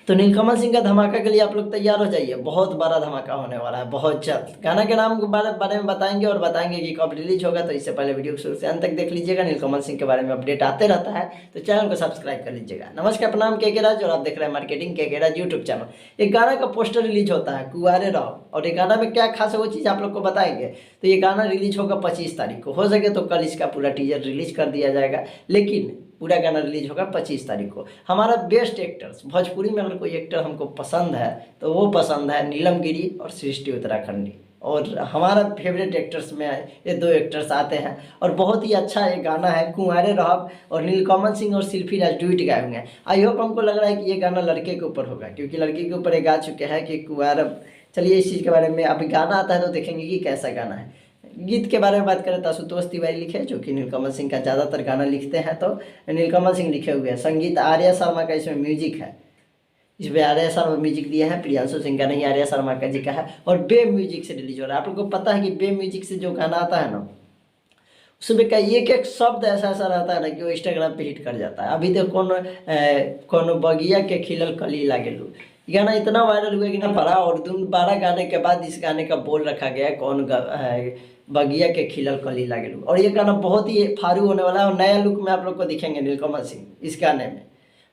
तो नीलकमल सिंह का धमाका के लिए आप लोग तैयार हो जाइए, बहुत बड़ा धमाका होने वाला है बहुत जल्द। गाना के नाम के बारे में बताएंगे और बताएंगे कि कब रिलीज होगा, तो इससे पहले वीडियो को शुरू से अंत तक देख लीजिएगा। नीलकमल सिंह के बारे में अपडेट आते रहता है, तो चैनल को सब्सक्राइब कर लीजिएगा। नमस्कार, प्रणाम, के राज और आप देख रहे हैं मार्केटिंग के राज यूट्यूब चैनल। एक गाना का पोस्टर रिलीज होता है, कुंवारे रहो, और ये गाना में क्या खास है वो चीज़ आप लोग को बताएंगे। तो ये गाना रिलीज होगा 25 तारीख को, हो सके तो कल इसका पूरा टीजर रिलीज कर दिया जाएगा, लेकिन पूरा गाना रिलीज होगा 25 तारीख को। हमारा बेस्ट एक्टर्स भोजपुरी में अगर कोई एक्टर हमको पसंद है तो वो पसंद है नीलम गिरी और सृष्टि उत्तराखंडी, और हमारा फेवरेट एक्टर्स में ये दो एक्टर्स आते हैं। और बहुत ही अच्छा ये गाना है, कुंवारे रहब, और नीलकमल सिंह और शिल्पी राज डुइट गाए हुए हैं। आई होप, हमको लग रहा है कि ये गाना लड़के के ऊपर होगा, क्योंकि लड़के के ऊपर ये गा चुके हैं कि कुंवार। चलिए इस चीज़ के बारे में अभी गाना आता है तो देखेंगे कि कैसा गाना है। गीत के बारे में बात करें तो आशुतोष तिवारी लिखे, जो कि नीलकमल सिंह का ज़्यादातर गाना लिखते हैं, तो नीलकमल सिंह लिखे हुए हैं। संगीत आर्या शर्मा का इसमें म्यूजिक है, इसमें आर्या शर्मा म्यूजिक दिया है, प्रियांशु सिंह का नहीं, आर्या शर्मा का जी का है। और बे म्यूजिक से रिलीज हो रहा है। आप लोग को पता है कि बे म्यूजिक से जो गाना आता है ना, उसमें का एक शब्द ऐसा ऐसा रहता है ना कि वो इंस्टाग्राम पे हिट कर जाता है। अभी तो कौन बगिया के खिलल कली लागेलू, ये गाना इतना वायरल हुआ कि ना पड़ा, और 12 गाने के बाद इस गाने का बोल रखा गया है, बगिया के खिलल कली लागेलू। और ये गाना बहुत ही फारू होने वाला है, और नया लुक में आप लोग को दिखेंगे नीलकमल सिंह इस गाने में।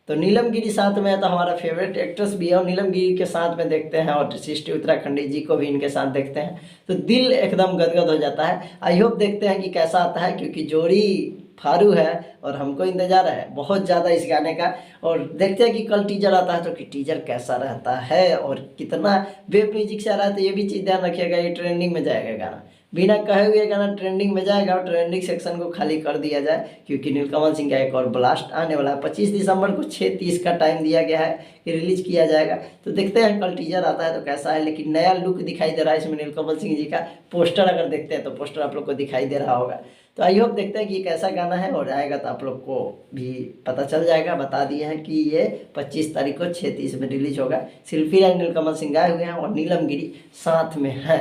तो नीलम गिरी साथ में है, तो हमारा फेवरेट एक्ट्रेस भी है, और नीलम गिरी के साथ में देखते हैं, और सृष्टि उत्तराखंडी जी को भी इनके साथ देखते हैं, तो दिल एकदम गदगद हो जाता है। आई होप देखते हैं कि कैसा आता है, क्योंकि जोड़ी फारू है और हमको इंतजार है बहुत ज़्यादा इस गाने का। और देखते हैं कि कल टीजर आता है तो कि टीजर कैसा रहता है और कितना वेब म्यूजिक से आ रहा है। तो ये भी चीज़ ध्यान रखिएगा, ये ट्रेंडिंग में जाएगा गाना, बिना कहे हुए गाना ट्रेंडिंग में जाएगा, और ट्रेंडिंग सेक्शन को खाली कर दिया जाए, क्योंकि नीलकमल सिंह का एक और ब्लास्ट आने वाला है। 25 दिसंबर को 6:30 का टाइम दिया गया है कि रिलीज किया जाएगा। तो देखते हैं कल टीजर आता है तो कैसा है, लेकिन नया लुक दिखाई दे रहा है इसमें नीलकमल सिंह जी का। पोस्टर अगर देखते हैं तो पोस्टर आप लोग को दिखाई दे रहा होगा। तो आई होप देखते हैं कि कैसा गाना है, और आएगा तो आप लोग को भी पता चल जाएगा। बता दिए हैं कि ये 25 तारीख को 6:30 में रिलीज होगा। शिल्पी राज नीलकमल सिंह गाए हुए हैं और नीलम गिरी साथ में है।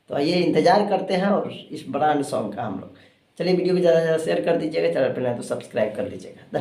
तो आइए इंतजार करते हैं और इस ब्रांड सॉन्ग का हम लोग। चलिए वीडियो को ज़्यादा से ज़्यादा शेयर कर दीजिएगा, चैनल पर नहीं तो सब्सक्राइब कर लीजिएगा। धन्यवाद।